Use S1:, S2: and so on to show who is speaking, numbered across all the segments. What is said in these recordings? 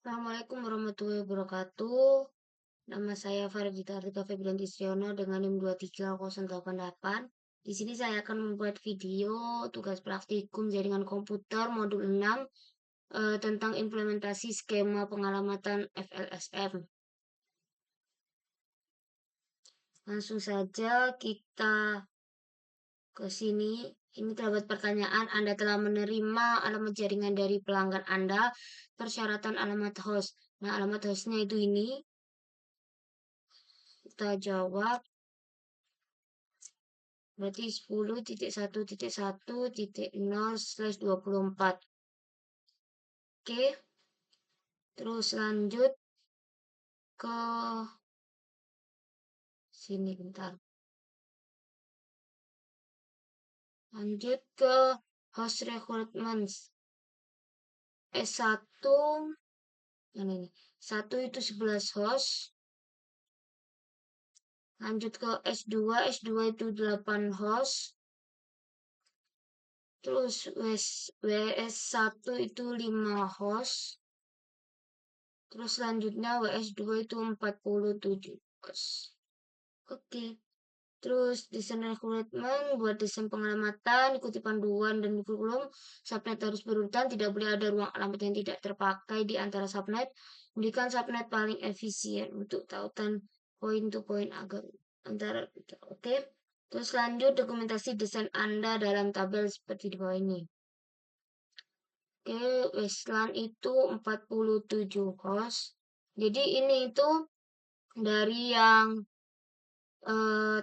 S1: Assalamualaikum warahmatullahi wabarakatuh. Nama saya Fargita Ardika Febrianti Siono dengan NIM 23088. Di sini saya akan membuat video tugas praktikum jaringan komputer modul 6 tentang implementasi skema pengalamatan FLSM. Langsung saja kita ke sini. Ini terdapat pertanyaan, Anda telah menerima alamat jaringan dari pelanggan Anda, persyaratan alamat host. Nah, alamat hostnya itu ini. Kita jawab. Berarti 10.1.1.0/24. Oke, terus lanjut ke sini bentar. Lanjut ke host requirements. S1 yang ini. 1 itu 11 host. Lanjut ke S2, S2 itu 8 host. Terus WS1 itu 5 host. Terus selanjutnya WS2 itu 47 host. Oke. Terus desain rekrutmen, buat desain pengalamatan, ikuti panduan dan kurikulum. Subnet harus berurutan, tidak boleh ada ruang alamat yang tidak terpakai di antara subnet. Berikan subnet paling efisien untuk tautan point to point agar antara oke. Terus lanjut dokumentasi desain Anda dalam tabel seperti di bawah ini. Oke, WLAN itu 47 host. Jadi ini itu dari yang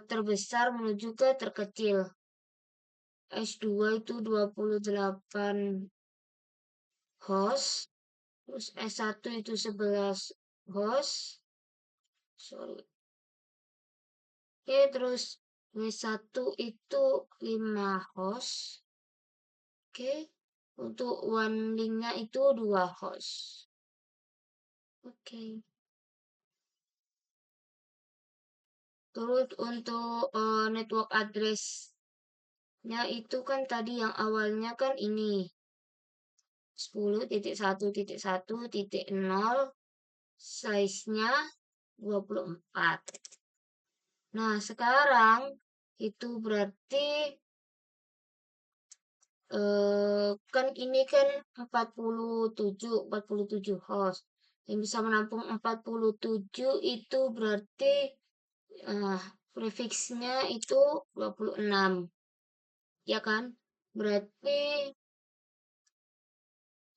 S1: terbesar menuju ke terkecil. S2 itu 28 host. Terus S1 itu 11 host. Sorry. Oke, terus W1 itu 5 host. Oke, untuk one link-nya itu 2 host. Oke. Terus untuk network address-nya itu kan tadi yang awalnya kan ini 10.1.1.0, size-nya 24. Nah, sekarang itu berarti kan ini kan 47 host. Yang bisa menampung 47 itu berarti prefixnya itu 26. Ya kan? Berarti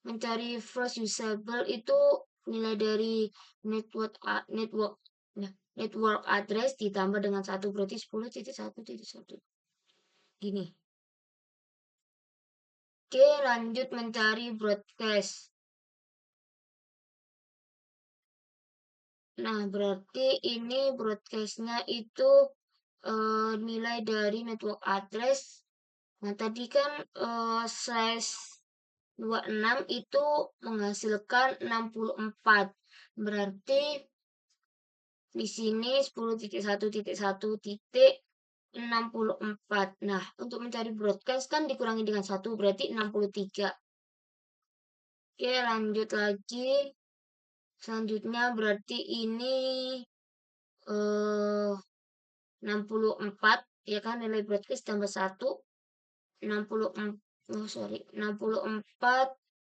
S1: mencari first usable itu nilai dari network address ditambah dengan 1 berarti 10.1.1. Gini. Oke, lanjut mencari broadcast. Nah, berarti ini broadcast-nya itu nilai dari network address. Nah, tadi kan slash 26 itu menghasilkan 64. Berarti di sini 10.1.1.64. Nah, untuk mencari broadcast kan dikurangi dengan 1 berarti 63. Oke, lanjut lagi. Selanjutnya berarti ini 64 ya kan, nilai broadcast tambah 1 64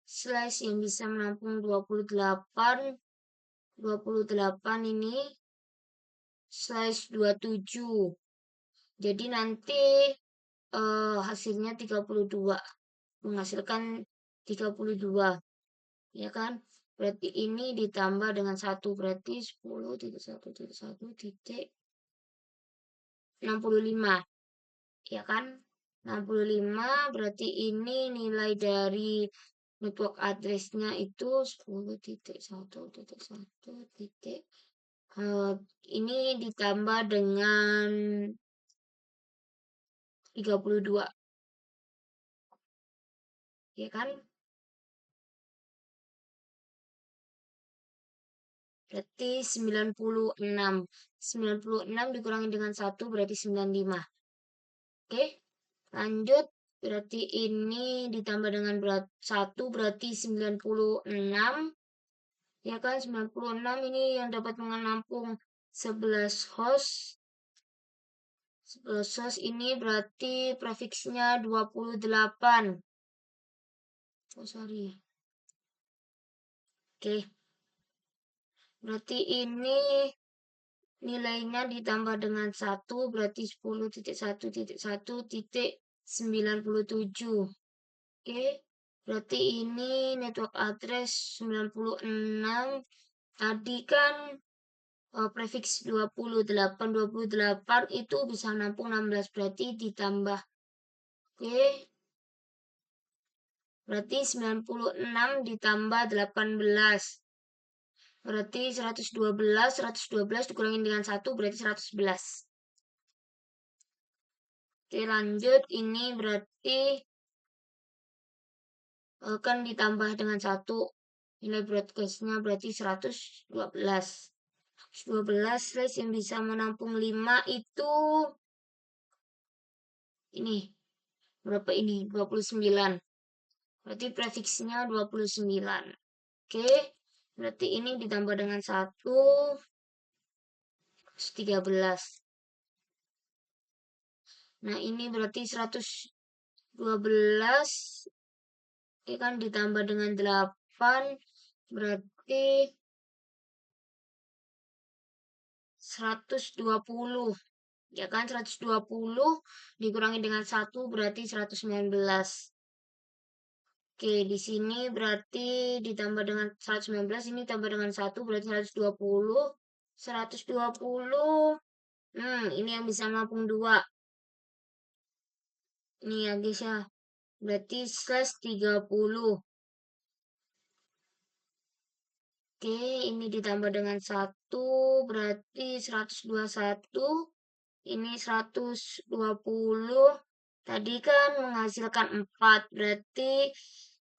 S1: slash yang bisa menampung 28 ini slash 27. Jadi nanti hasilnya 32, menghasilkan 32 ya kan. Berarti ini ditambah dengan 1 berarti 10.1.1.65 ya kan. 65 berarti ini nilai dari network address-nya itu 10.1.1. Ini ditambah dengan 32 ya kan. Berarti 96. 96 dikurangi dengan 1 berarti 95. Oke, lanjut. Berarti ini ditambah dengan 1 berarti 96. Ya kan 96 ini yang dapat menampung 11 host. 11 host ini berarti prefiksnya 28. Oh, sorry. Oke. Berarti ini nilainya ditambah dengan 1 berarti 10.1.1.97. Oke. Berarti ini network address 96. Tadi kan prefiks 28 itu bisa nampung 16 berarti ditambah. Oke. Berarti 96 ditambah 18. Berarti 112 dikurangin dengan 1 berarti 111. Oke, lanjut. Ini berarti kan ditambah dengan 1. Nilai broadcast-nya berarti 112. 12 slash yang bisa menampung 5 itu ini. Berapa ini? 29. Berarti prefiksnya 29. Oke. Berarti ini ditambah dengan 1. 13. Nah, ini berarti 112. Ini kan ditambah dengan 8. Berarti 120. Ya kan 120 dikurangi dengan 1 berarti 119. Oke, di sini berarti ditambah dengan 119, ini tambah dengan 1 berarti 120. 120. Ini yang bisa nampung 2. Ini ya guys ya. Berarti slash 30. Oke, ini ditambah dengan 1 berarti 121. Ini 120. Tadi kan menghasilkan 4, berarti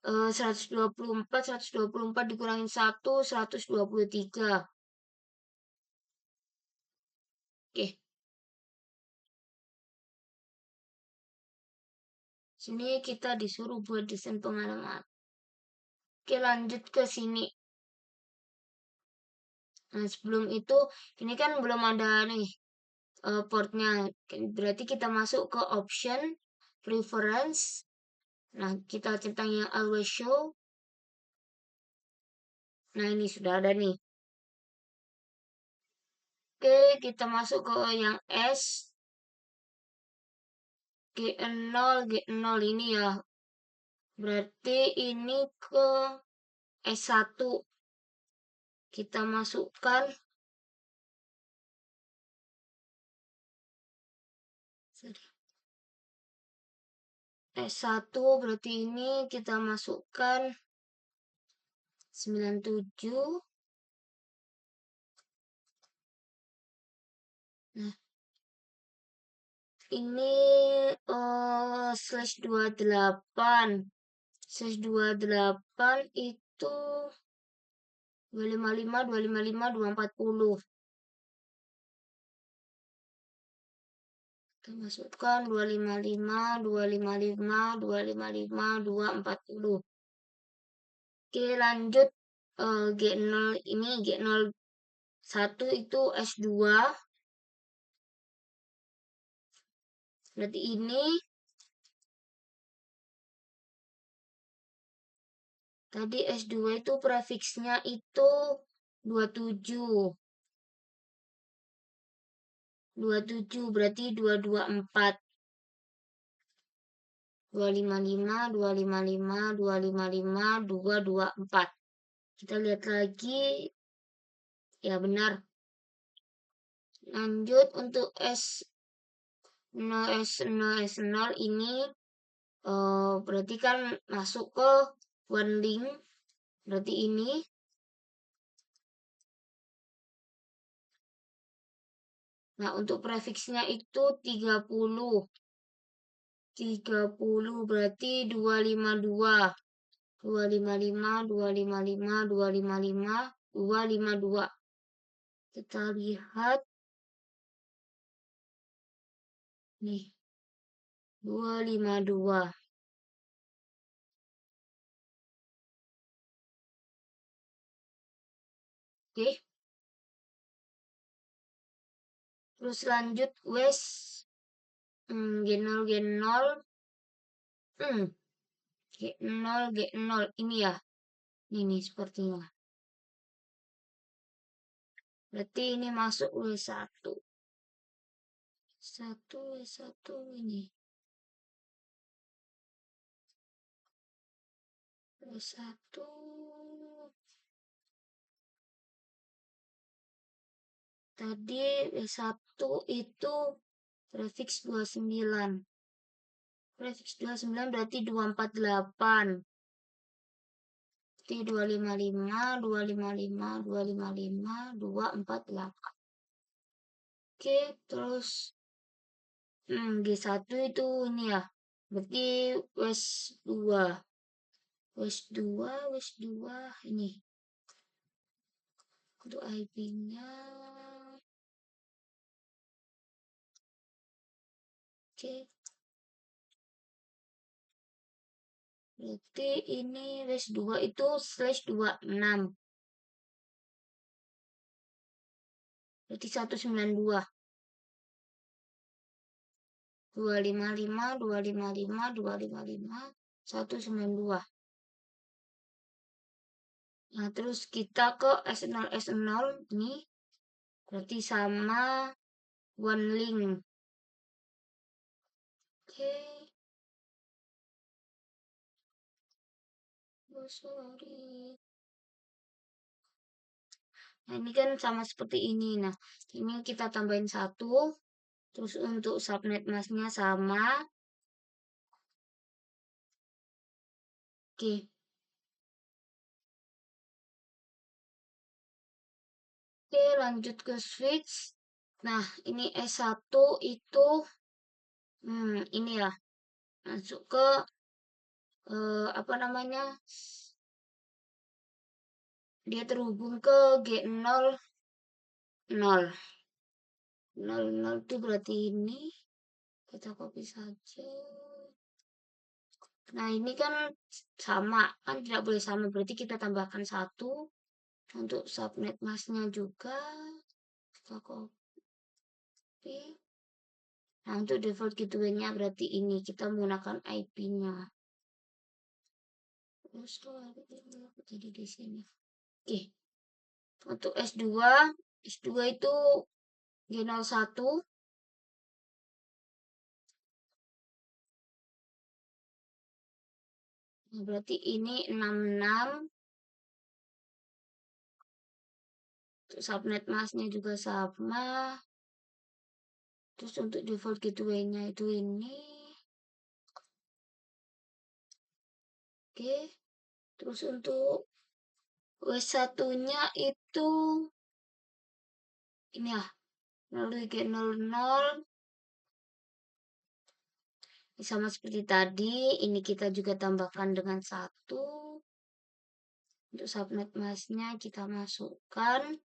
S1: 124 dikurangin 1, 123. Oke, sini kita disuruh buat desain pengalaman. Oke, lanjut ke sini. Nah, sebelum itu, ini kan belum ada nih portnya. Berarti kita masuk ke option, preference. Nah, kita centang yang always show. Nah, ini sudah ada nih. Oke, kita masuk ke yang S. G0 ini ya. Berarti ini ke S1. Kita masukkan S1 berarti ini kita masukkan 97. Nah, ini slash 28. Slash 28 itu 255, 255, 240. Kita masukkan 255, 255, 255, 240. Oke, lanjut G0 ini G01 itu S2. Berarti ini tadi S2 itu prefiksnya itu 27. 27 berarti 224. 255, 255, 255, 224. Kita lihat lagi. Ya benar. Lanjut untuk S0, S0, S0 ini berarti kan masuk ke one link. Berarti ini. Nah, untuk prefiksnya itu 30. 30 berarti 252. 255, 255, 255, 252. Kita lihat. Nih. 252. Oke. Terus lanjut wes G0 G0 hmm, G0 G0 ini ya. Ini sepertinya. Berarti ini masuk W1. W1 ini. W1. Tadi W1 itu prefix 29. Prefix 29 berarti 248. Berarti 255, 255, 255, 248. Oke, terus G1 itu ini ya. Berarti WES 2. WES 2, WES 2 ini. Untuk IP-nya. Oke. Berarti ini WES 2 itu /26. Berarti 192. 255, 255, 255, 192. Nah, terus kita ke S0, S0 ini berarti sama one link. Oke. Oh, sorry. Nah, ini kan sama seperti ini. Nah, ini kita tambahin 1. Terus untuk subnet masknya sama. Oke. Oke, lanjut ke switch. Nah, ini S1 itu ini ya. Masuk ke apa namanya? Dia terhubung ke G0 0. 0 itu berarti ini. Kita copy saja. Nah, ini kan sama. Kan tidak boleh sama. Berarti kita tambahkan 1. Untuk subnet masknya juga. Kita copy. Nah, untuk default gateway-nya berarti ini. Kita menggunakan IP-nya. Terus jadi di sini. Oke. Untuk S2 itu G01. Nah, berarti ini 66. Untuk subnet masknya juga sama. Terus untuk default gateway-nya itu ini. Oke. Terus untuk W1-nya itu ini ya. Melalui G00. Sama seperti tadi. Ini kita juga tambahkan dengan 1. Untuk subnet masknya kita masukkan.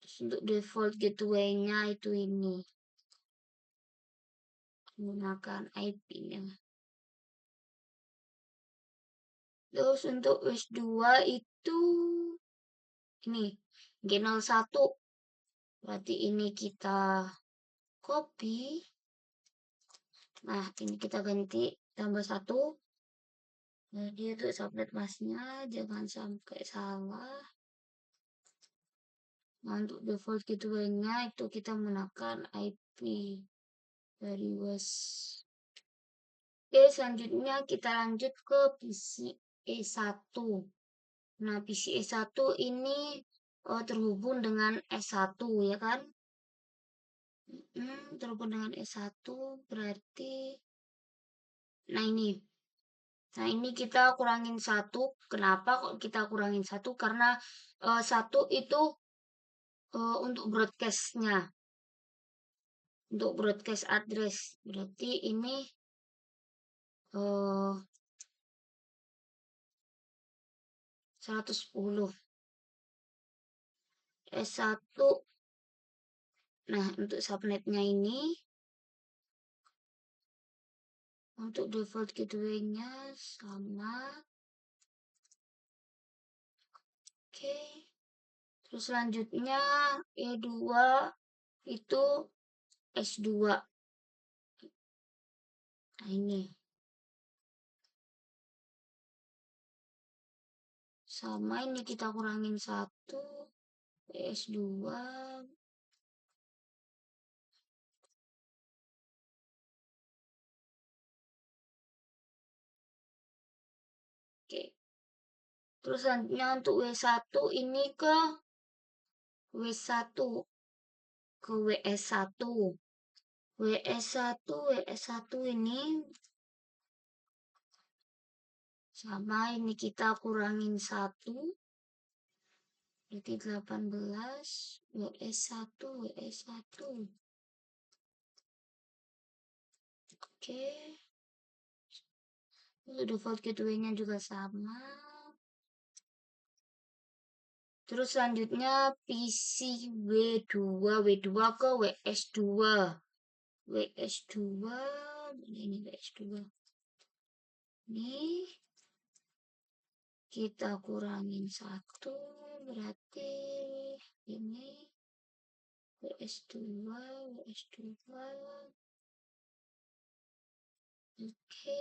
S1: Terus untuk default gateway-nya itu ini. Menggunakan IP-nya. Terus untuk WES2 itu ini G01. Berarti ini kita copy. Nah, ini kita ganti tambah 1. Jadi untuk subnet masknya jangan sampai salah. Nah, untuk default gateway-nya itu kita menggunakan IP dari WES. Oke, selanjutnya kita lanjut ke PC E1. Nah, PC E1 ini terhubung dengan S1 ya kan? Terhubung dengan S1 berarti nah ini. Nah, ini kita kurangin 1. Kenapa kok kita kurangin 1? Karena 1 itu untuk broadcast-nya. Untuk broadcast address. Berarti ini 110. S1. Nah, untuk subnetnya ini. Untuk default gateway-nya sama. Terus selanjutnya E2 itu S2. Nah, ini. Sama ini kita kurangin 1. S2. Oke. Terus selanjutnya untuk W1 ini ke W1. Ke WS1. WS1 ini sama ini kita kurangin 1. Berarti 18. WS1. Oke. Default gateway-nya juga sama. Terus selanjutnya PC W2 ke WS2. WS2, ini WS2. Ini kita kurangin 1, berarti ini WS2. Oke.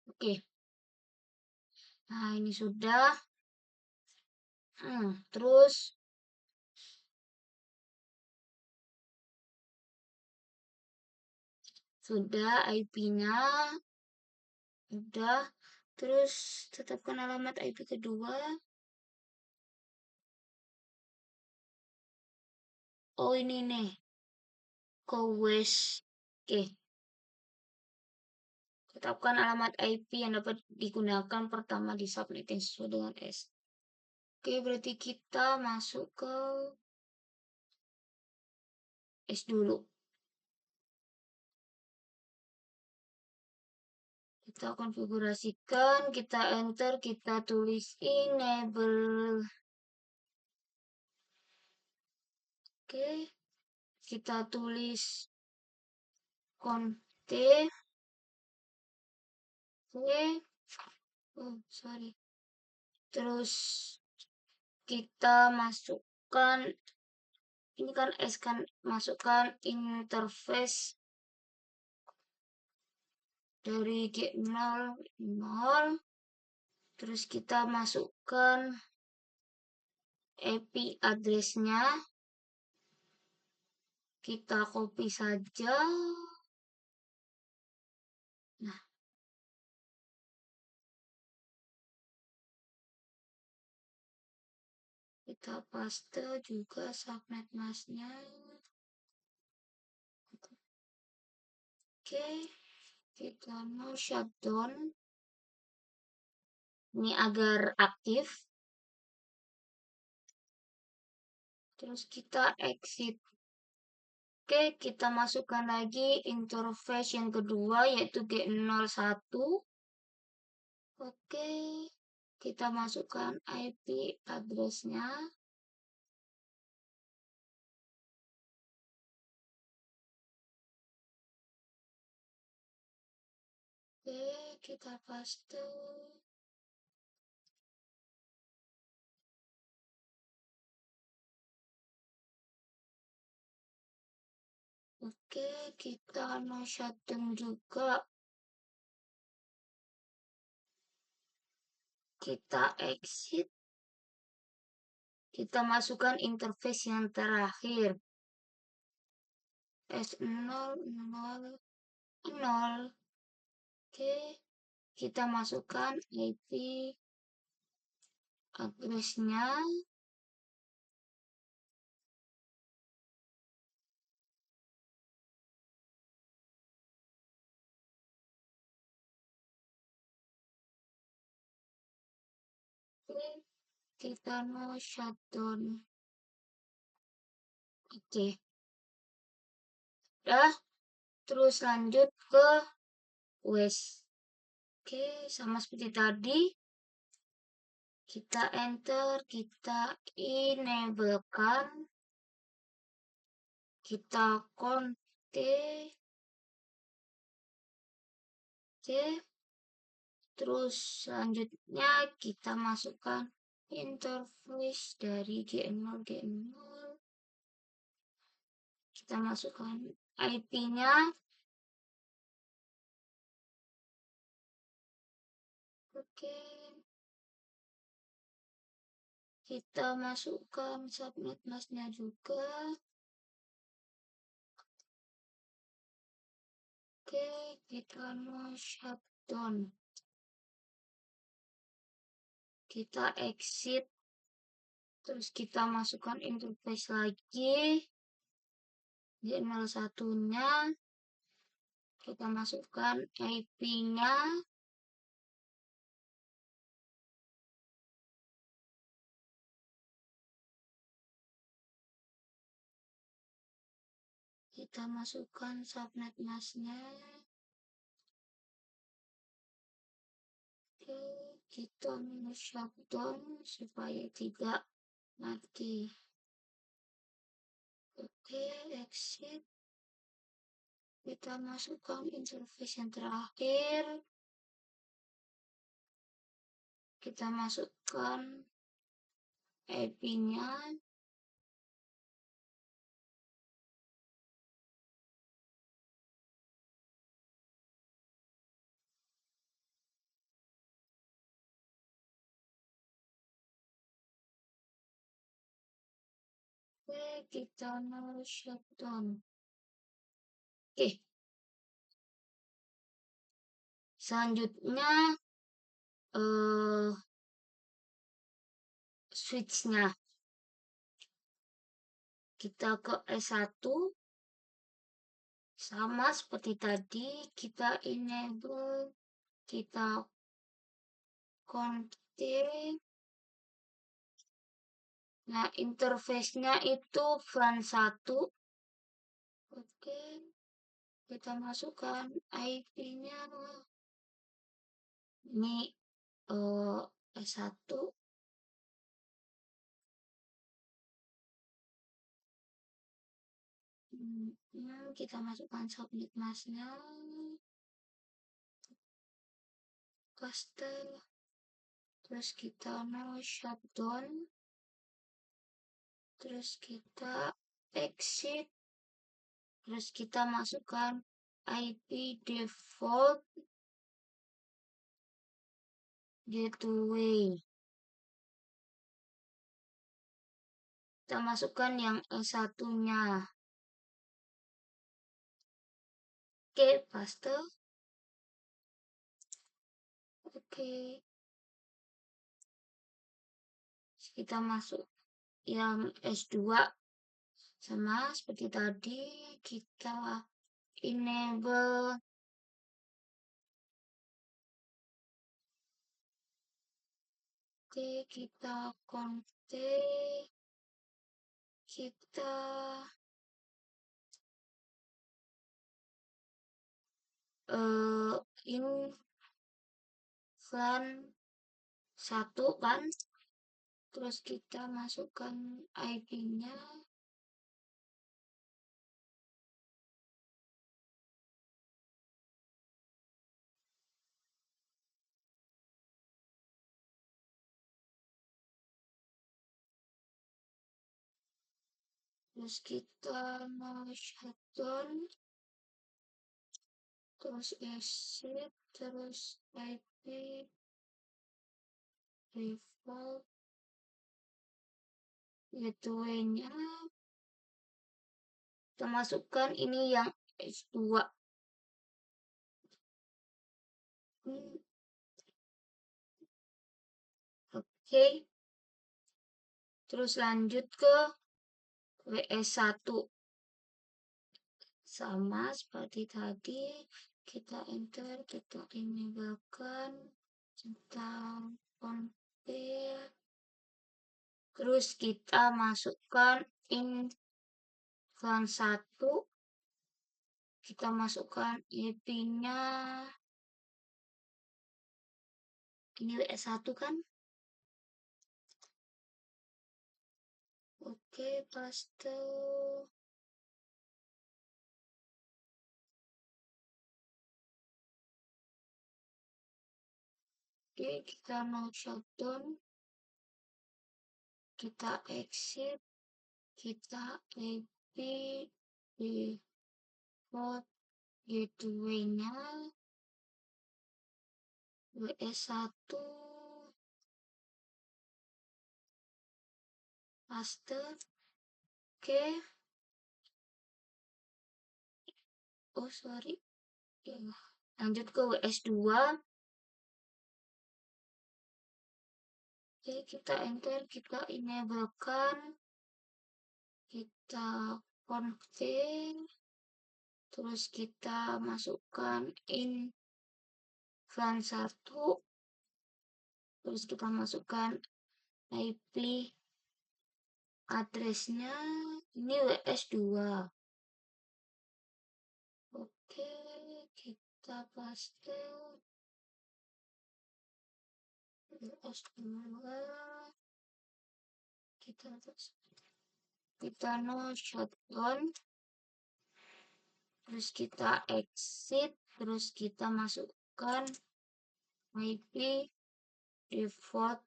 S1: Oke. Nah, ini sudah. Terus sudah IP-nya. Udah. Terus tetapkan alamat IP kedua. Oh, ini nih. Kowes. Oke. Tetapkan alamat IP yang dapat digunakan pertama di subnet yang sesuai dengan S. Oke, berarti kita masuk ke S dulu. Kita konfigurasikan, kita enter, kita tulis enable. Oke, kita tulis conf. Oke, oh sorry. Terus kita masukkan, ini kan S kan, masukkan interface dari G0, 0. Terus kita masukkan IP address-nya. Kita copy saja. Nah, kita paste juga subnet masknya. Oke, kita mau shutdown. Ini agar aktif. Terus kita exit. Oke, kita masukkan lagi interface yang kedua yaitu G01. Oke, kita masukkan IP address-nya. Oke, kita paste. Oke, kita mau shutdown juga. Kita exit. Kita masukkan interface yang terakhir. S0, 0, 0. Oke, kita masukkan IP address-nya. Oke, kita mau shutdown. Oke. Udah, terus lanjut ke WES. Oke, sama seperti tadi. Kita enter, kita enablekan. Kita konte. Oke. Terus selanjutnya kita masukkan interface dari GN0 GN0. Kita masukkan IP-nya. Oke. Kita masukkan subnet masknya juga. Oke, kita mau shutdown. Kita exit. Terus kita masukkan interface lagi. G01-nya. Kita masukkan IP-nya. Kita masukkan subnet masknya. Oke, kita shutdown supaya tidak mati. Oke, exit. Kita masukkan interface yang terakhir. Kita masukkan IP-nya. Oke, kita mau shutdown. Oke. Selanjutnya switch-nya. Kita ke S1. Sama seperti tadi, kita enable, kita config. Nah, interface-nya itu VLAN 1. Oke, kita masukkan IP-nya. Ini S1. Kita masukkan subnet masknya. Paste. Terus kita mau shutdown. Terus kita exit. Terus kita masukkan IP default gateway. Kita masukkan yang S1-nya. Oke, paste. Oke. Kita masuk yang S2 sama seperti tadi, kita enable. Oke, kita config. Kita ini VLAN 1 kan. Terus kita masukkan IP-nya. Terus kita mau shutdown. Terus exit. Terus IP default gateway-nya. Kita masukkan ini yang S2. Oke. Terus lanjut ke WS1. Sama seperti tadi, kita enter, kita enablekan, kita config. Terus kita masukkan VLAN 1. Kita masukkan IP-nya. Ini WS1 kan? Oke, paste. Oke, kita mau shutdown, kita exit, kita IP default gateway-nya WS1 paste. Oke. Oh, sorry. Ya. Lanjut ke WS2. Oke, kita enter, kita enablekan, kita config, terus kita masukkan infran1, terus kita masukkan IP address-nya, ini WS2. Oke, kita paste WS2, kita no shutdown, terus kita exit, terus kita masukkan IP default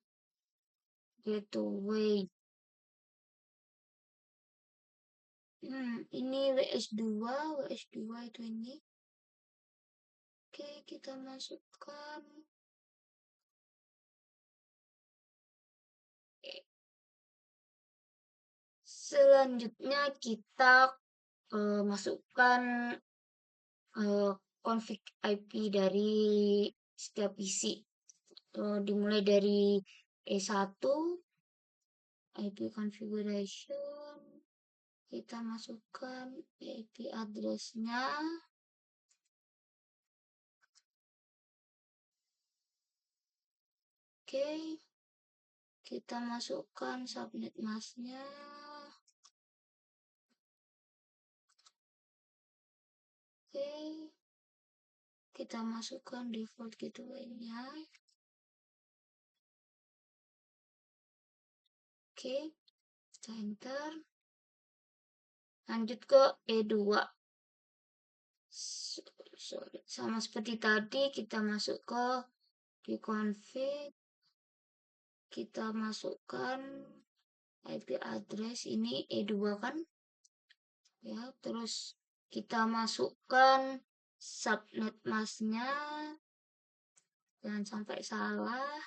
S1: gateway. Ini WS2 itu ini. Oke, kita masukkan. Selanjutnya kita masukkan config IP dari setiap PC. Dimulai dari E1, IP configuration, kita masukkan IP address-nya. Oke, kita masukkan subnet mask-nya. Oke, kita masukkan default gateway-nya. Oke, kita enter. Lanjut ke E2. Sama seperti tadi, kita masuk ke config, kita masukkan IP address, ini E2 kan, ya. Terus kita masukkan subnet mask-nya, jangan sampai salah.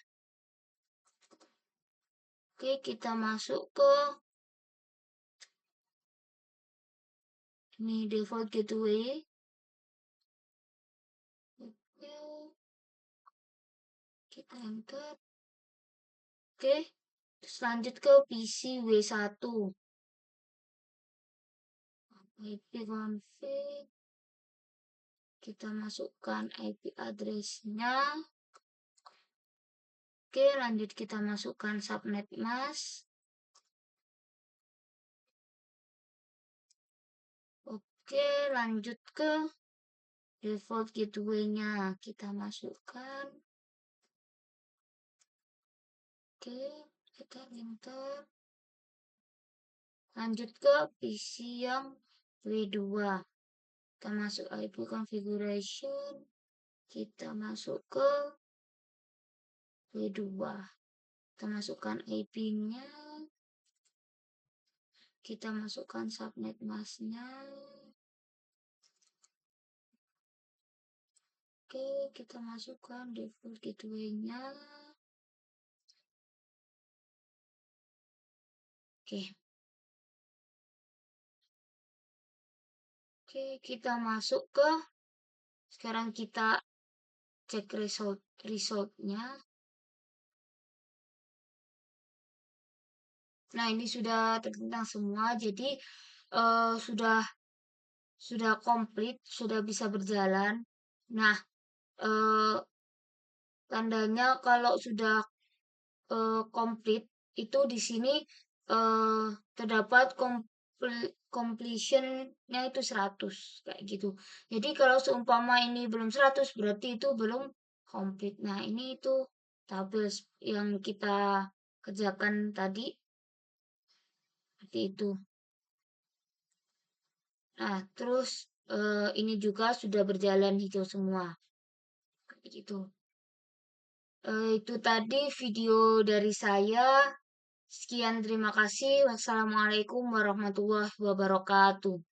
S1: Oke, kita masuk ke ini default gateway. Oke, kita enter. Oke, terus lanjut ke PC W1. IP config, kita masukkan IP address-nya. Oke, lanjut kita masukkan subnet mask. Oke, lanjut ke default gateway-nya. Kita masukkan. Oke, kita enter. Lanjut ke PC yang W2. Kita masuk IP configuration. Kita masuk ke W2. Kita masukkan IP-nya. Kita masukkan subnet mask-nya. Oke, kita masukkan default gateway-nya. Oke. Oke, kita masuk ke, sekarang kita cek resultnya. Nah, ini sudah tertentang semua, jadi sudah komplit, sudah bisa berjalan. Nah, tandanya kalau sudah komplit itu di sini terdapat completion-nya itu 100 kayak gitu. Jadi kalau seumpama ini belum 100 berarti itu belum komplit. Nah, ini itu tabel yang kita kerjakan tadi seperti itu. Nah, terus ini juga sudah berjalan hijau semua. Kayak gitu. Itu tadi video dari saya. Sekian, terima kasih. Wassalamualaikum warahmatullahi wabarakatuh.